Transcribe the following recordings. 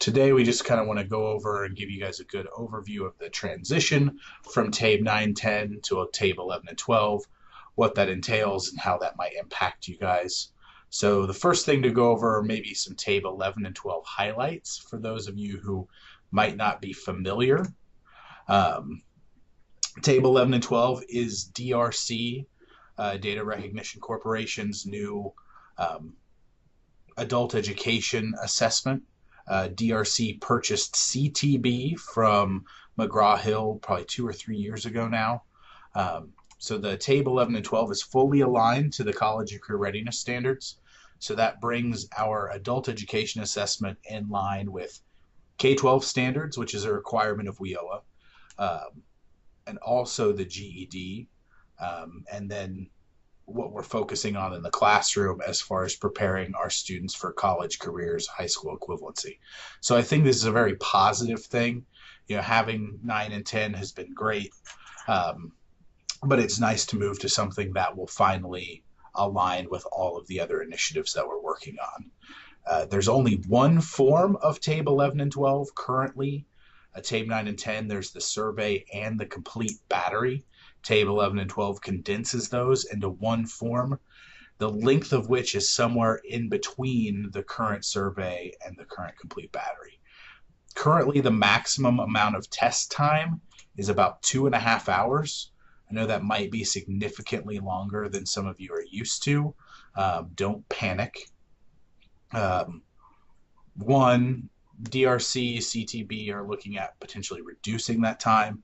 Today we just kind of want to go over and give you guys a good overview of the transition from TABE 9-10 to a TABE 11 and 12, what that entails and how that might impact you guys. So the first thing to go over are maybe some TABE 11 and 12 highlights for those of you who might not be familiar. TABE 11 and 12 is DRC, Data Recognition Corporation's new adult education assessment. DRC purchased CTB from McGraw-Hill probably 2 or 3 years ago now. So the TABE 11 and 12 is fully aligned to the college and career readiness standards. So that brings our adult education assessment in line with K-12 standards, which is a requirement of WIOA, and also the GED, and then what we're focusing on in the classroom as far as preparing our students for college, careers, high school equivalency. So I think this is a very positive thing. You know, having 9 and 10 has been great, but it's nice to move to something that will finally align with all of the other initiatives that we're working on. There's only one form of TABE 11 and 12 currently. TABE 9 and 10, there's the survey and the complete battery. TABE 11 and 12 condenses those into one form, the length of which is somewhere in between the current survey and the current complete battery. Currently, the maximum amount of test time is about 2.5 hours. I know that might be significantly longer than some of you are used to. Don't panic. One, DRC, CTB are looking at potentially reducing that time.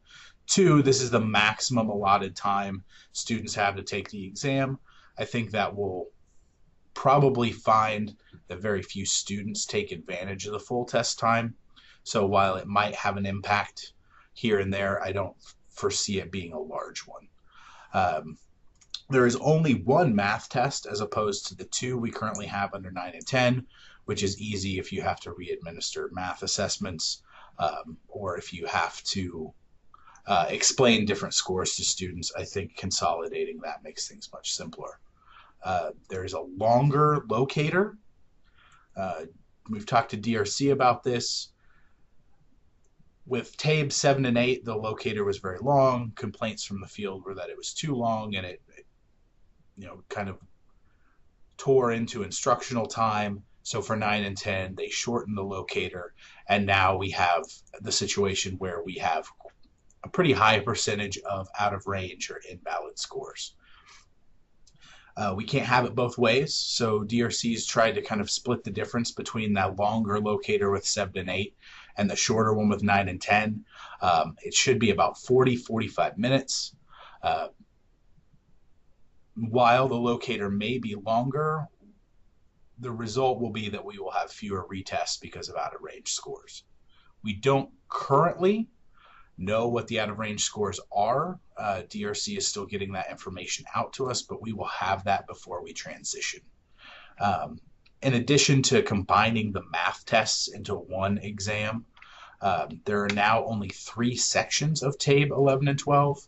2, this is the maximum allotted time students have to take the exam. I think that will probably find that very few students take advantage of the full test time. So while it might have an impact here and there, I don't foresee it being a large one. There is only one math test as opposed to the 2 we currently have under 9 and 10, which is easy if you have to re-administer math assessments, or if you have to explain different scores to students. I think consolidating that makes things much simpler. There's a longer locator. We've talked to DRC about this. With TABE 7 and 8, the locator was very long. Complaints from the field were that it was too long and it kind of tore into instructional time. So for 9 and 10, they shortened the locator, and now we have the situation where we have a pretty high percentage of out of range or invalid scores. We can't have it both ways, so DRC's tried to kind of split the difference between that longer locator with 7 and 8 and the shorter one with 9 and 10. It should be about 40-45 minutes. While the locator may be longer, the result will be that we will have fewer retests because of out of range scores. We don't currently know what the out of range scores are. DRC is still getting that information out to us, but we will have that before we transition. In addition to combining the math tests into one exam, there are now only 3 sections of TABE 11 and 12.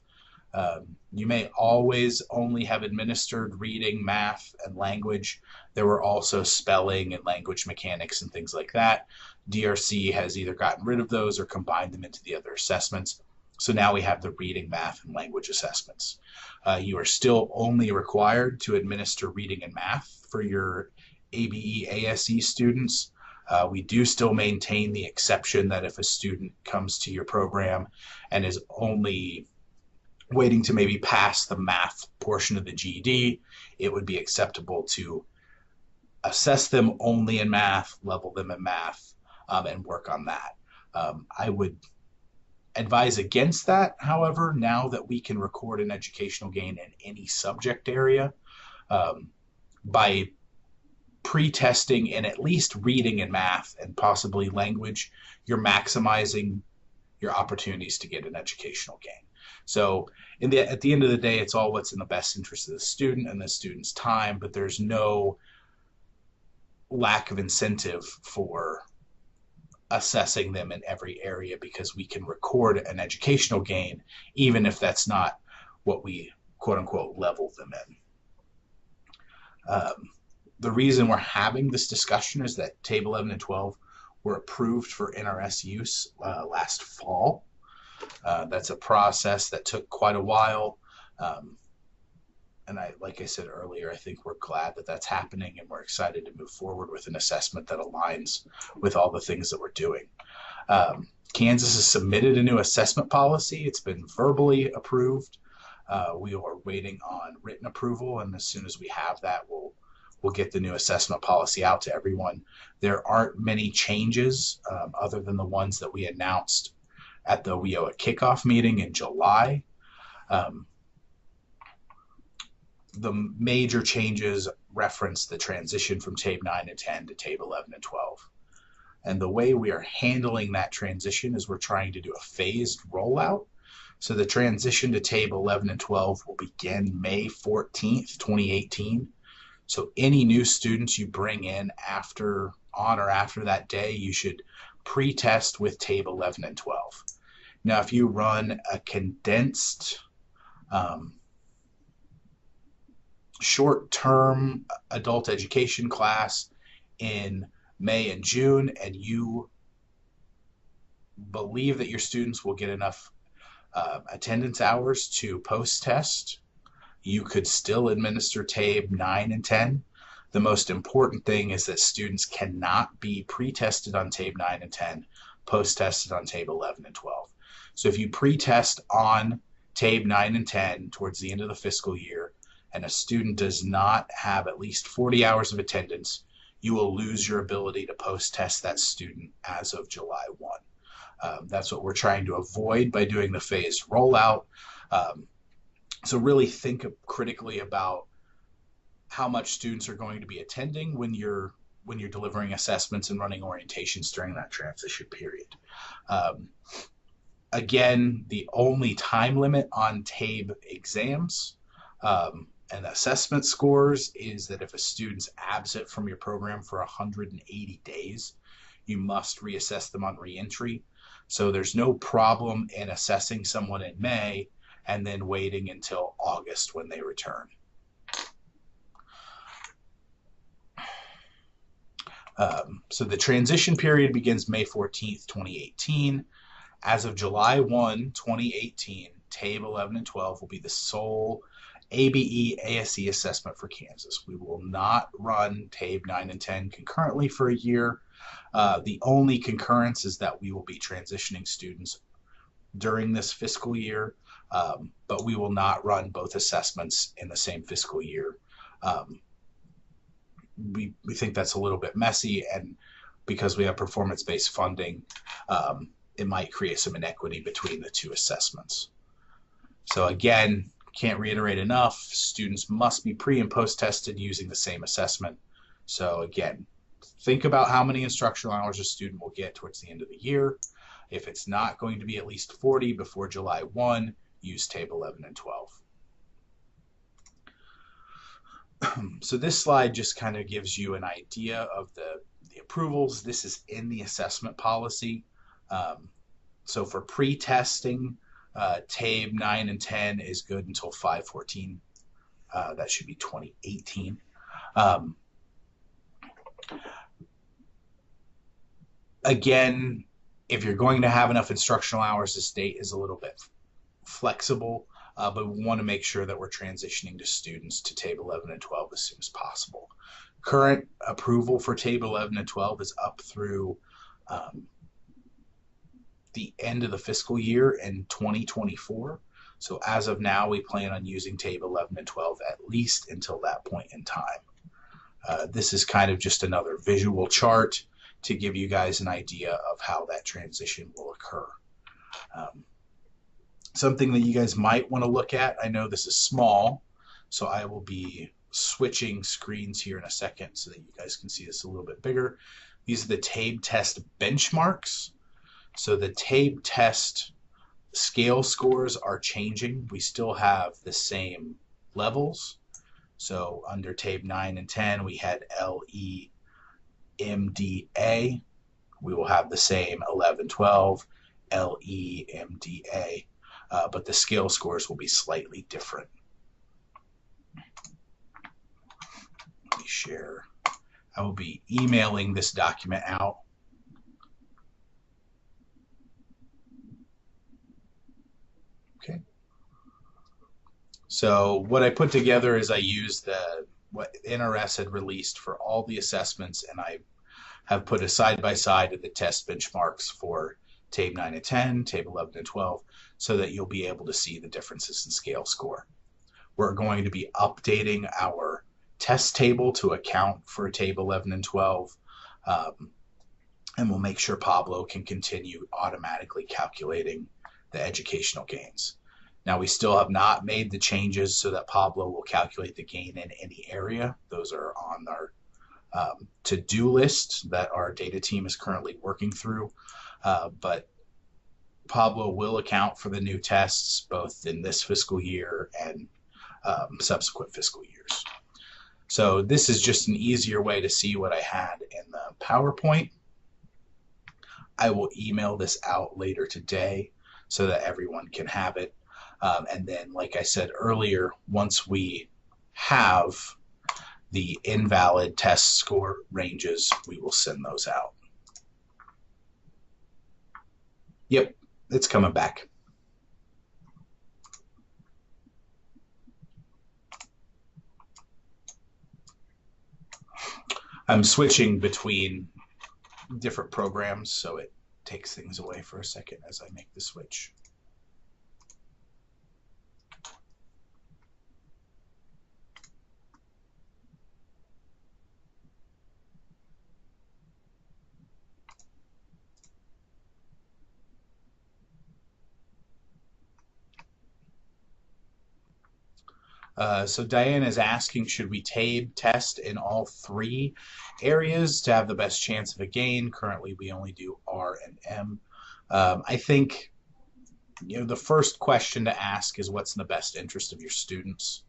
You may always only have administered reading, math, and language. There were also spelling and language mechanics and things like that. DRC has either gotten rid of those or combined them into the other assessments. So now we have the reading, math, and language assessments. You are still only required to administer reading and math for your ABE, ASE students. We do still maintain the exception that if a student comes to your program and is only waiting to maybe pass the math portion of the GED, it would be acceptable to assess them only in math, level them in math, and work on that. I would advise against that, however, now that we can record an educational gain in any subject area. By pre-testing in at least reading and math and possibly language, you're maximizing your opportunities to get an educational gain. So at the end of the day, it's all what's in the best interest of the student and the student's time, but there's no lack of incentive for assessing them in every area because we can record an educational gain, even if that's not what we quote unquote level them in. The reason we're having this discussion is that TABE 11 and 12 were approved for NRS use last fall. That's a process that took quite a while. And like I said earlier, I think we're glad that that's happening, and we're excited to move forward with an assessment that aligns with all the things that we're doing. Kansas has submitted a new assessment policy. It's been verbally approved. We are waiting on written approval, and as soon as we have that, we'll get the new assessment policy out to everyone. There aren't many changes other than the ones that we announced at the WIOA kickoff meeting in July. The major changes reference the transition from TABE 9 and 10 to TABE 11 and 12. And the way we are handling that transition is we're trying to do a phased rollout. So the transition to TABE 11 and 12 will begin May 14th, 2018. So any new students you bring in on or after that day, you should pre-test with TABE 11 and 12. Now, if you run a condensed short-term adult education class in May and June, and you believe that your students will get enough attendance hours to post-test, you could still administer TABE 9 and 10. The most important thing is that students cannot be pre-tested on TABE 9 and 10, post-tested on TABE 11 and 12. So if you pre-test on TABE 9 and 10 towards the end of the fiscal year, and a student does not have at least 40 hours of attendance, you will lose your ability to post-test that student as of July 1. That's what we're trying to avoid by doing the phased rollout. So really think critically about how much students are going to be attending when you're delivering assessments and running orientations during that transition period. Again, the only time limit on TABE exams and assessment scores is that if a student's absent from your program for 180 days, you must reassess them on reentry. So there's no problem in assessing someone in May and then waiting until August when they return. So the transition period begins May 14th, 2018. As of July 1, 2018, TABE 11 and 12 will be the sole ABE ASE assessment for Kansas. We will not run TABE 9 and 10 concurrently for a year. The only concurrence is that we will be transitioning students during this fiscal year, but we will not run both assessments in the same fiscal year. We think that's a little bit messy, and because we have performance-based funding, it might create some inequity between the two assessments. So again, can't reiterate enough, students must be pre and post tested using the same assessment. So again, think about how many instructional hours a student will get towards the end of the year. If it's not going to be at least 40 before July 1, use TABE 11 and 12. So this slide just kind of gives you an idea of the approvals. This is in the assessment policy. So for pre-testing, TABE 9 and 10 is good until 5/14. That should be 2018. Again, if you're going to have enough instructional hours, the state is a little bit flexible, but we want to make sure that we're transitioning to students to TABE 11 and 12 as soon as possible. Current approval for TABE 11 and 12 is up through the end of the fiscal year in 2024. So as of now, we plan on using TABE 11 and 12 at least until that point in time. This is kind of just another visual chart to give you guys an idea of how that transition will occur. Something that you guys might want to look at, I know this is small, so I will be switching screens here in a second so that you guys can see this a little bit bigger. These are the TABE test benchmarks. So the TABE test scale scores are changing. We still have the same levels. So under TABE 9 and 10, we had LEMDA. We will have the same 11, 12, LEMDA, but the scale scores will be slightly different. Let me share. I will be emailing this document out So what I put together is I used what NRS had released for all the assessments, and I have put a side by side of the test benchmarks for TABE 9 and 10, TABE 11 and 12, so that you'll be able to see the differences in scale score. We're going to be updating our test table to account for TABE 11 and 12, and we'll make sure Pablo can continue automatically calculating the educational gains. Now, we still have not made the changes so that Pablo will calculate the gain in any area. Those are on our to-do list that our data team is currently working through. But Pablo will account for the new tests both in this fiscal year and subsequent fiscal years. So this is just an easier way to see what I had in the PowerPoint. I will email this out later today so that everyone can have it. And then, like I said earlier, once we have the invalid test score ranges, we will send those out. Yep, it's coming back. I'm switching between different programs, so it takes things away for a second as I make the switch. So Diane is asking, should we TABE test in all three areas to have the best chance of a gain? Currently, we only do R and M. I think the first question to ask is what's in the best interest of your students.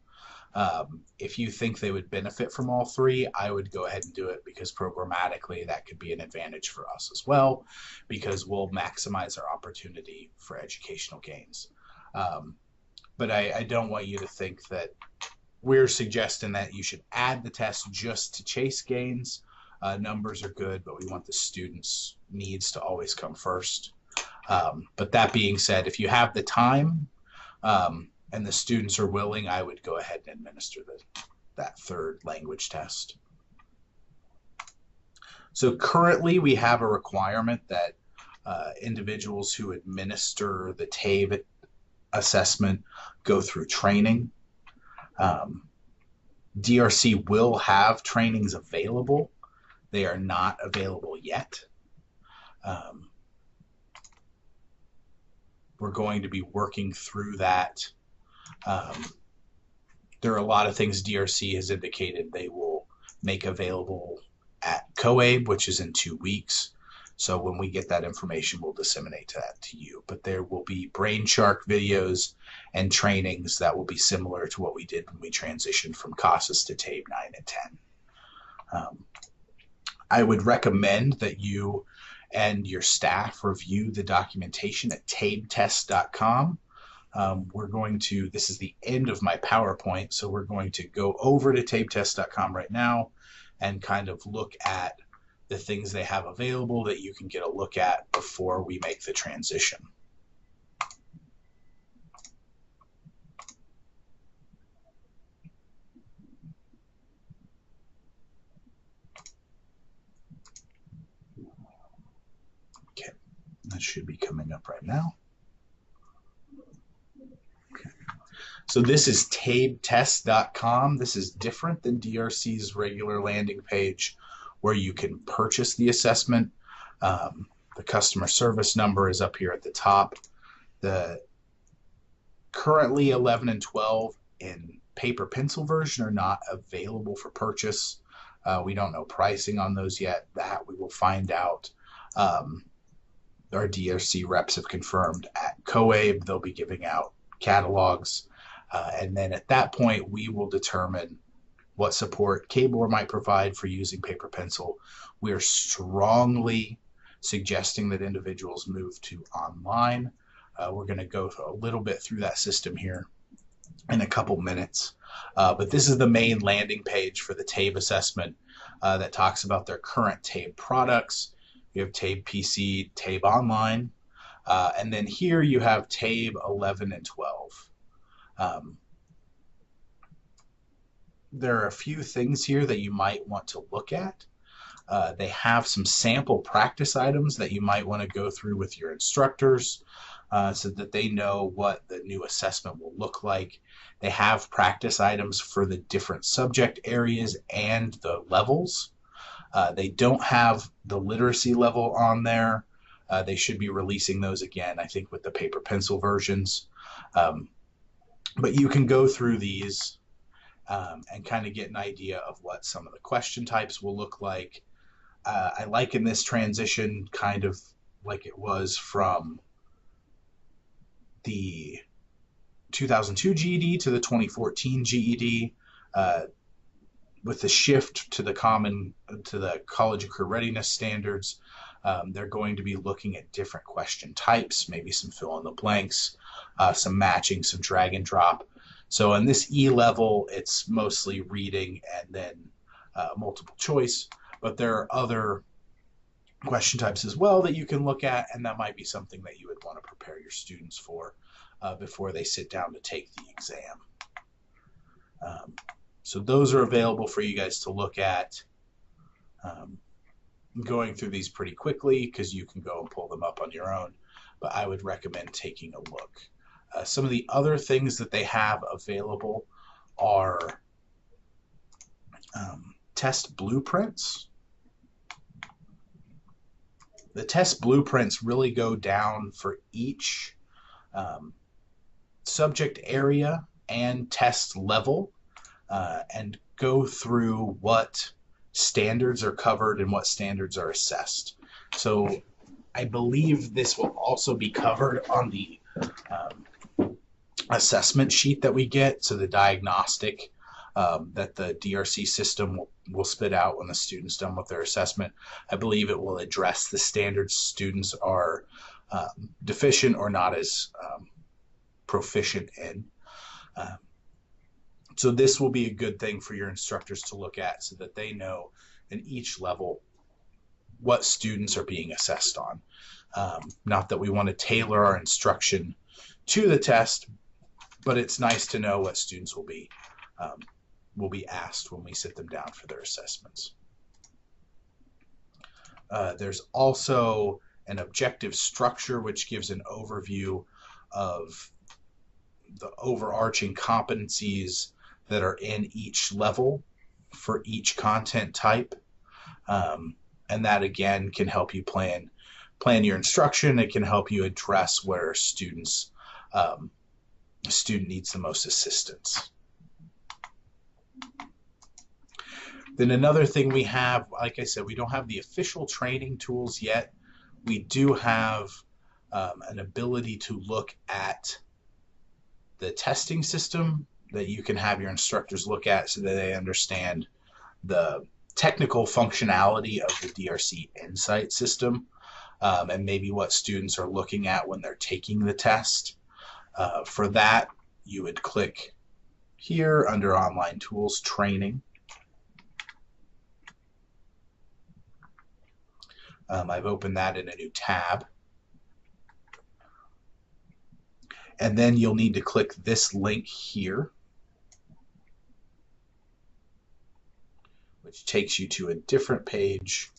If you think they would benefit from all three, I would go ahead and do it, because programmatically that could be an advantage for us as well, because we'll maximize our opportunity for educational gains. But I don't want you to think that we're suggesting that you should add the test just to chase gains. Numbers are good, but we want the students' needs to always come first. But that being said, if you have the time and the students are willing, I would go ahead and administer that third language test. So currently we have a requirement that individuals who administer the TABE assessment go through training. DRC will have trainings available. They are not available yet. We're going to be working through that. There are a lot of things DRC has indicated they will make available at KBOR, which is in 2 weeks. So when we get that information, we'll disseminate that to you. But there will be Brain Shark videos and trainings that will be similar to what we did when we transitioned from CASAS to TABE 9 and 10. I would recommend that you and your staff review the documentation at tabetest.com. This is the end of my PowerPoint, so we're going to go over to tabetest.com right now and kind of look at the things they have available that you can get a look at before we make the transition. Okay, that should be coming up right now. Okay. So this is tabetest.com. This is different than DRC's regular landing page where you can purchase the assessment. The customer service number is up here at the top. The currently 11 and 12 in paper pencil version are not available for purchase. We don't know pricing on those yet. That we will find out. Our DRC reps have confirmed at COABE they'll be giving out catalogs. And then at that point, we will determine what support KBOR might provide for using paper pencil. We are strongly suggesting that individuals move to online. We're going to go a little bit through that system here in a couple minutes. But this is the main landing page for the TABE assessment that talks about their current TABE products. You have TABE PC, TABE Online, and then here you have TABE 11 and 12. there are a few things here that you might want to look at. They have some sample practice items that you might want to go through with your instructors so that they know what the new assessment will look like. They have practice items for the different subject areas and the levels. They don't have the literacy level on there. They should be releasing those again, I think, with the paper pencil versions. But you can go through these and kind of get an idea of what some of the question types will look like. I like in this transition kind of like it was from the 2002 GED to the 2014 GED, with the shift to the college and career readiness standards. They're going to be looking at different question types, maybe some fill in the blanks, some matching, some drag and drop. So in this E level, it's mostly reading and then multiple choice, but there are other question types as well that you can look at, and that might be something that you would want to prepare your students for before they sit down to take the exam. So those are available for you guys to look at. I'm going through these pretty quickly because you can go and pull them up on your own, but I would recommend taking a look. Some of the other things that they have available are test blueprints. The test blueprints really go down for each subject area and test level and go through what standards are covered and what standards are assessed. So I believe this will also be covered on the assessment sheet that we get, so the diagnostic that the DRC system will spit out when the student's done with their assessment. I believe it will address the standards students are deficient or not as proficient in. So this will be a good thing for your instructors to look at so that they know in each level what students are being assessed on. Not that we want to tailor our instruction to the test, but it's nice to know what students will be asked when we sit them down for their assessments. There's also an objective structure which gives an overview of the overarching competencies that are in each level for each content type. And that again can help you plan your instruction. It can help you address where a student needs the most assistance. Then another thing we have, like I said, we don't have the official training tools yet. We do have an ability to look at the testing system that you can have your instructors look at so that they understand the technical functionality of the DRC Insight system and maybe what students are looking at when they're taking the test. For that, you would click here under Online Tools Training. I've opened that in a new tab. And then you'll need to click this link here, which takes you to a different page,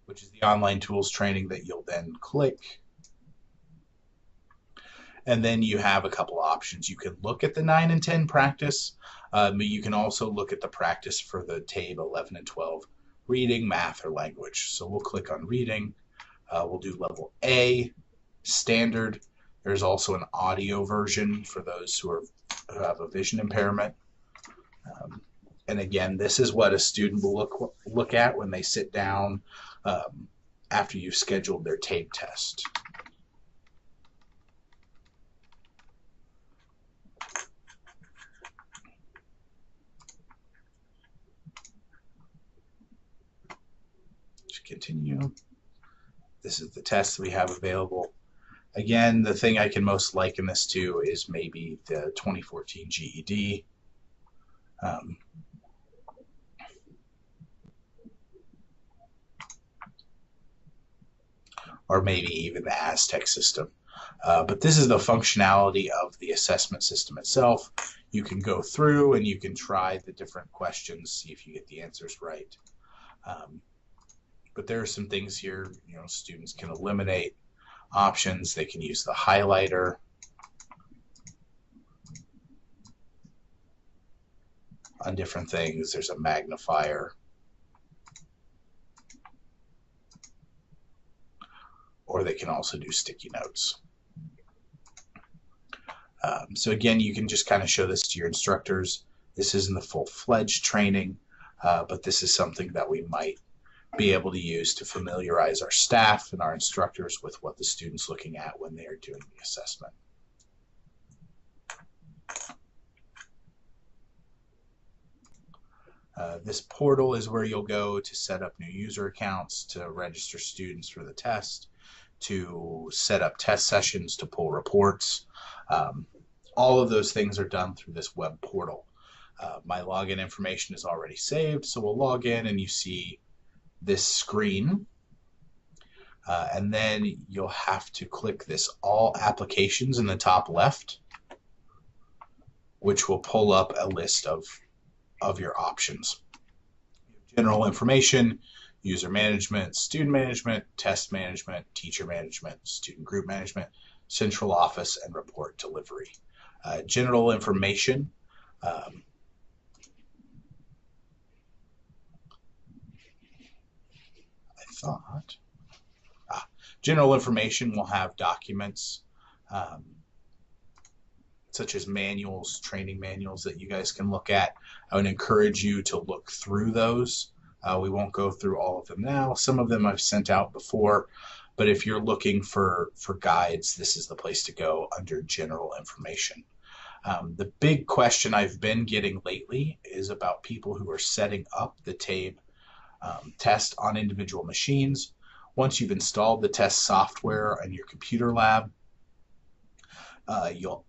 which is the online tools training that you'll then click. And then you have a couple options. You can look at the 9 and 10 practice, but you can also look at the practice for the TABE 11 and 12 reading, math, or language. So we'll click on reading. We'll do level A, standard. There's also an audio version for those who have a vision impairment. And again, this is what a student will look at when they sit down after you've scheduled their TABE test. Continue. This is the test we have available. Again, the thing I can most liken this to is maybe the 2014 GED. Or maybe even the Aztec system. But this is the functionality of the assessment system itself. You can go through and you can try the different questions, see if you get the answers right. But there are some things here, students can eliminate options. They can use the highlighter. On different things, there's a magnifier. Or they can also do sticky notes. So again, you can just kind of show this to your instructors. This isn't the full-fledged training, but this is something that we might be able to use to familiarize our staff and our instructors with what the student's looking at when they are doing the assessment. This portal is where you'll go to set up new user accounts, to register students for the test, to set up test sessions, to pull reports. All of those things are done through this web portal. My login information is already saved, so we'll log in and you see this screen. And then you'll have to click this All Applications in the top left, which will pull up a list of your options. General information, user management, student management, test management, teacher management, student group management, central office, and report delivery. General information, I thought, general information will have documents such as manuals, training manuals that you guys can look at. I would encourage you to look through those. We won't go through all of them now. Some of them I've sent out before, but if you're looking for guides, this is the place to go under general information. The big question I've been getting lately is about people who are setting up the TABE test on individual machines. Once you've installed the test software in your computer lab, you'll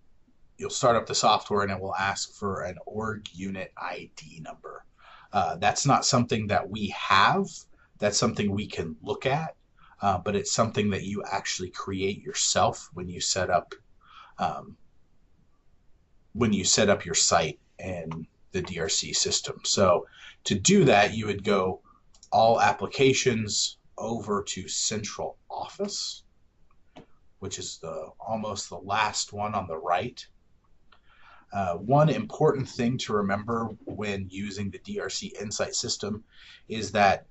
start up the software and it will ask for an org unit ID number. That's not something that we have. That's something we can look at, but it's something that you actually create yourself when you set up your site in the DRC system. So to do that, you would go All Applications over to Central Office, which is almost the last one on the right. One important thing to remember when using the DRC Insight system is that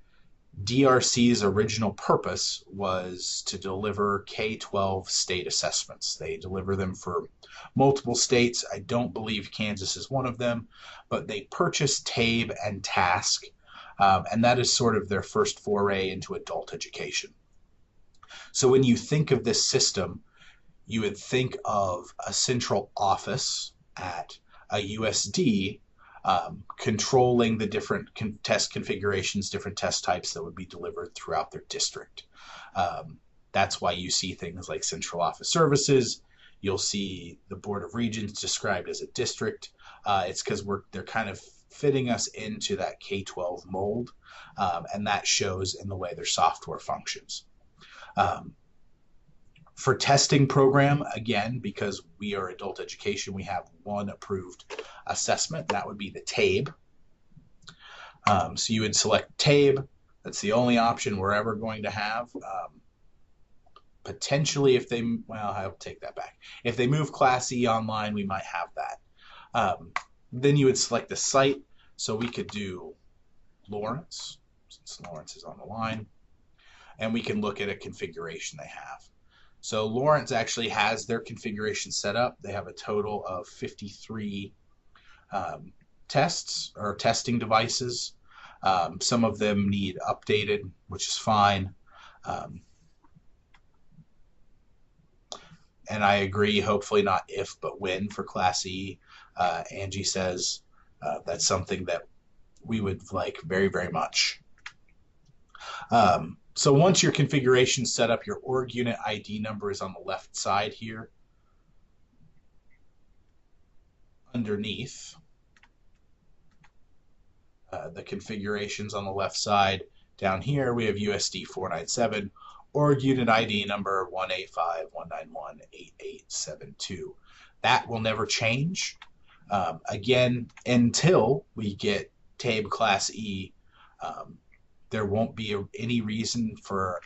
DRC's original purpose was to deliver K-12 state assessments. They deliver them for multiple states. I don't believe Kansas is one of them, but they purchased TABE and TASK, and that is sort of their first foray into adult education. So when you think of this system, you would think of a central office at a USD controlling the different test configurations, different test types that would be delivered throughout their district. That's why you see things like central office services. You'll see the Board of Regents described as a district. It's because they're kind of fitting us into that K-12 mold, and that shows in the way their software functions. For testing program, again, because we are adult education, we have one approved assessment. That would be the TABE. So you would select TABE. That's the only option we're ever going to have. Potentially, I'll take that back. If they move Class E online, we might have that. Then you would select the site. So we could do Lawrence, since Lawrence is on the line. And we can look at a configuration they have. So Lawrence actually has their configuration set up. They have a total of 53 tests or testing devices. Some of them need updated, which is fine. And I agree, hopefully not if, but when for Class E. Angie says that's something that we would like very, very much. So once your configuration is set up, your org unit ID number is on the left side here. Underneath, the configurations on the left side. Down here, we have USD 497, or unit ID number 185-191-8872. That will never change, again, until we get TABE Class E. There won't be any reason for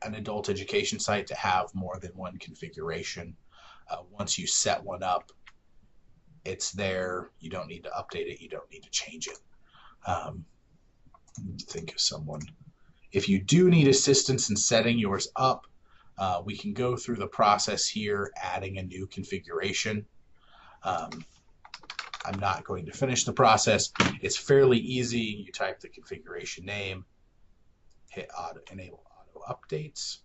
an adult education site to have more than one configuration. Once you set one up, it's there. You don't need to update it. You don't need to change it. Think of someone. If you do need assistance in setting yours up, we can go through the process here, adding a new configuration. I'm not going to finish the process. It's fairly easy. You type the configuration name, hit enable auto updates,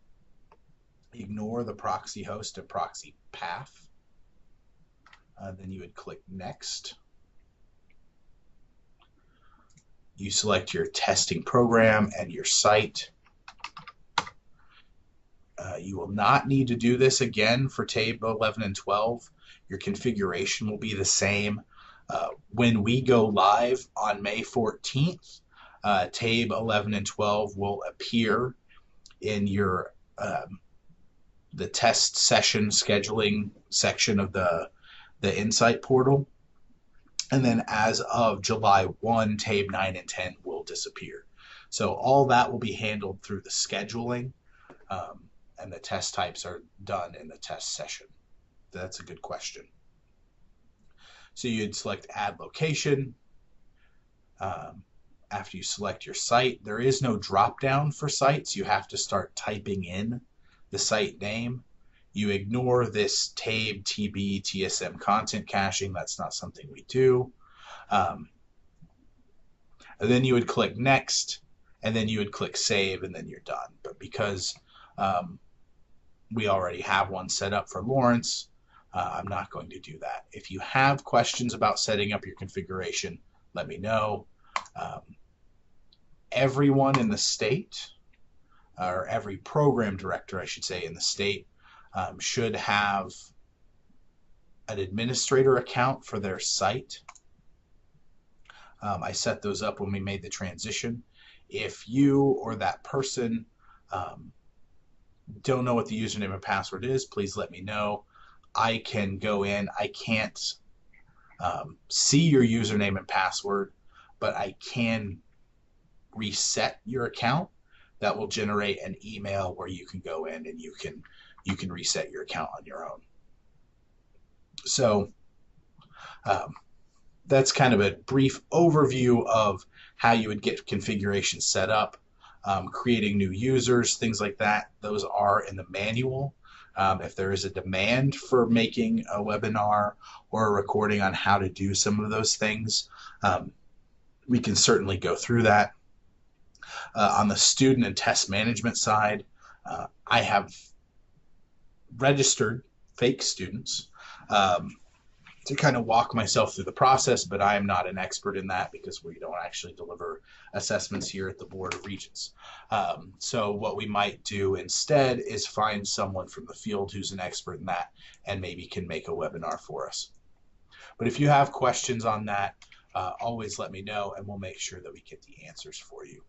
ignore the proxy host and proxy path. Then you would click next. You select your testing program and your site. You will not need to do this again for TABE 11 and 12. Your configuration will be the same. When we go live on May 14th, TABE 11 and 12 will appear in your the test session scheduling section of the Insight portal. And then as of July 1, TABE 9 and 10 will disappear. So all that will be handled through the scheduling, and the test types are done in the test session. That's a good question. So you'd select add location. After you select your site, there is no drop down for sites. You have to start typing in the site name. You ignore this TABE, TB, TSM content caching. That's not something we do. And then you would click next, and then you would click save, and then you're done. But because we already have one set up for Lawrence, I'm not going to do that. If you have questions about setting up your configuration, let me know. Everyone in the state, or every program director, I should say, in the state, should have an administrator account for their site. I set those up when we made the transition. If you or that person don't know what the username and password is, please let me know. I can go in. I can't see your username and password, but I can reset your account. That will generate an email where you can go in and you can reset your account on your own. So that's kind of a brief overview of how you would get configuration set up, creating new users, things like that. Those are in the manual. If there is a demand for making a webinar or a recording on how to do some of those things, we can certainly go through that. On the student and test management side, I have registered fake students to kind of walk myself through the process, but I am not an expert in that because we don't actually deliver assessments here at the Board of Regents. So what we might do instead is find someone from the field who's an expert in that and maybe can make a webinar for us. But if you have questions on that, always let me know and we'll make sure that we get the answers for you.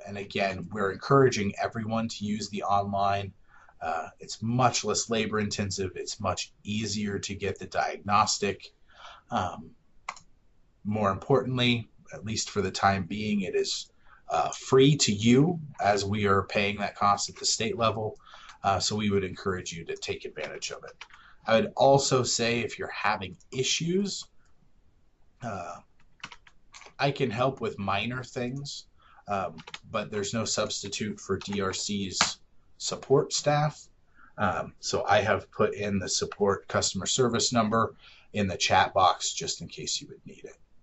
And again, we're encouraging everyone to use the online. It's much less labor intensive. It's much easier to get the diagnostic. More importantly, at least for the time being, it is free to you as we are paying that cost at the state level. So we would encourage you to take advantage of it. I would also say if you're having issues, I can help with minor things. But there's no substitute for DRC's support staff. So I have put in the support customer service number in the chat box just in case you would need it.